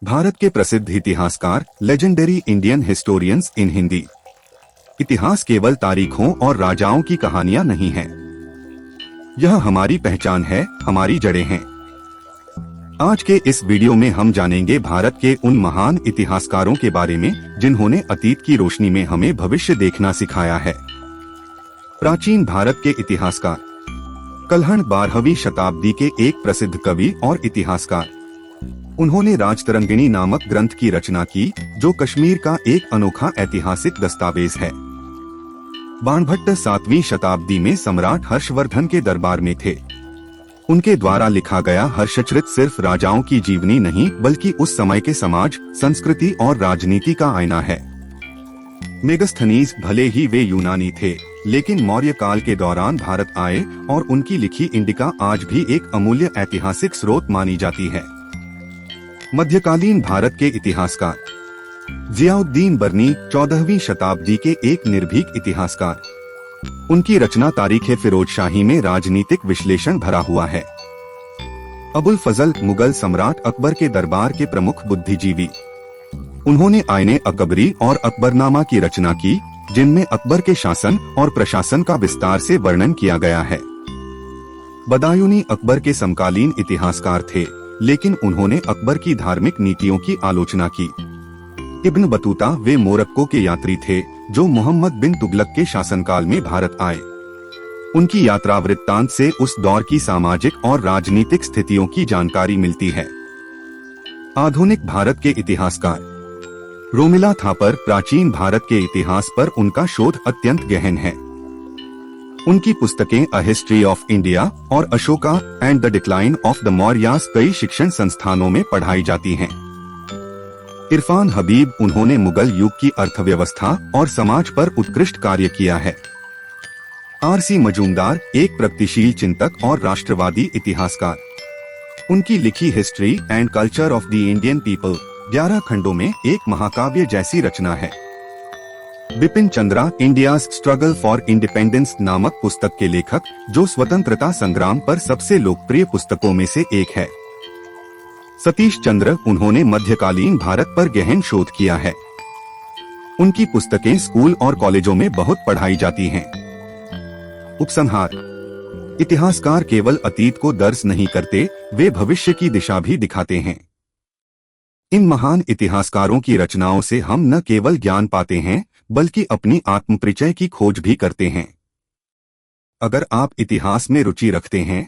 भारत के प्रसिद्ध इतिहासकार, लेजेंडरी इंडियन हिस्टोरियंस इन हिंदी। इतिहास केवल तारीखों और राजाओं की कहानियां नहीं है, यह हमारी पहचान है, हमारी जड़ें हैं। आज के इस वीडियो में हम जानेंगे भारत के उन महान इतिहासकारों के बारे में जिन्होंने अतीत की रोशनी में हमें भविष्य देखना सिखाया है। प्राचीन भारत के इतिहासकार। कल्हण 12वीं शताब्दी के एक प्रसिद्ध कवि और इतिहासकार। उन्होंने राजतरंगिणी नामक ग्रंथ की रचना की, जो कश्मीर का एक अनोखा ऐतिहासिक दस्तावेज है। बाणभट्ट 7वीं शताब्दी में सम्राट हर्षवर्धन के दरबार में थे। उनके द्वारा लिखा गया हर्षचरित सिर्फ राजाओं की जीवनी नहीं, बल्कि उस समय के समाज, संस्कृति और राजनीति का आईना है। मेगस्थनीज भले ही वे यूनानी थे, लेकिन मौर्य काल के दौरान भारत आए और उनकी लिखी इंडिका आज भी एक अमूल्य ऐतिहासिक स्रोत मानी जाती है। मध्यकालीन भारत के इतिहासकार। जियाउद्दीन बर्नी 14वीं शताब्दी के एक निर्भीक इतिहासकार। उनकी रचना तारीख़ फिरोजशाही में राजनीतिक विश्लेषण भरा हुआ है। अबुल फजल मुगल सम्राट अकबर के दरबार के प्रमुख बुद्धिजीवी। उन्होंने आईने अकबरी और अकबरनामा की रचना की, जिनमें अकबर के शासन और प्रशासन का विस्तार से वर्णन किया गया है। बदायूनी अकबर के समकालीन इतिहासकार थे, लेकिन उन्होंने अकबर की धार्मिक नीतियों की आलोचना की। इब्न बतूता वे मोरक्को के यात्री थे, जो मोहम्मद बिन तुगलक के शासनकाल में भारत आए। उनकी यात्रा वृत्तांत से उस दौर की सामाजिक और राजनीतिक स्थितियों की जानकारी मिलती है। आधुनिक भारत के इतिहासकार। रोमिला थापर। प्राचीन भारत के इतिहास पर उनका शोध अत्यंत गहन है। उनकी पुस्तकें अ हिस्ट्री ऑफ इंडिया और Ashoka and the decline of the Mauryas कई शिक्षण संस्थानों में पढ़ाई जाती हैं। इरफान हबीब। उन्होंने मुगल युग की अर्थव्यवस्था और समाज पर उत्कृष्ट कार्य किया है। आर.सी. मजूमदार एक प्रगतिशील चिंतक और राष्ट्रवादी इतिहासकार। उनकी लिखी history and culture of the Indian people 11 खंडों में एक महाकाव्य जैसी रचना है। Bipin Chandra India's struggle for independence नामक पुस्तक के लेखक, जो स्वतंत्रता संग्राम पर सबसे लोकप्रिय पुस्तकों में से एक है। सतीश चंद्र। उन्होंने मध्यकालीन भारत पर गहन शोध किया है। उनकी पुस्तकें स्कूल और कॉलेजों में बहुत पढ़ाई जाती हैं। उपसंहार। इतिहासकार केवल अतीत को दर्ज नहीं करते, वे भविष्य की दिशा भी दिखाते हैं। इन महान इतिहासकारों की रचनाओं से हम न केवल ज्ञान पाते हैं, बल्कि अपनी आत्मपरिचय की खोज भी करते हैं। अगर आप इतिहास में रुचि रखते हैं,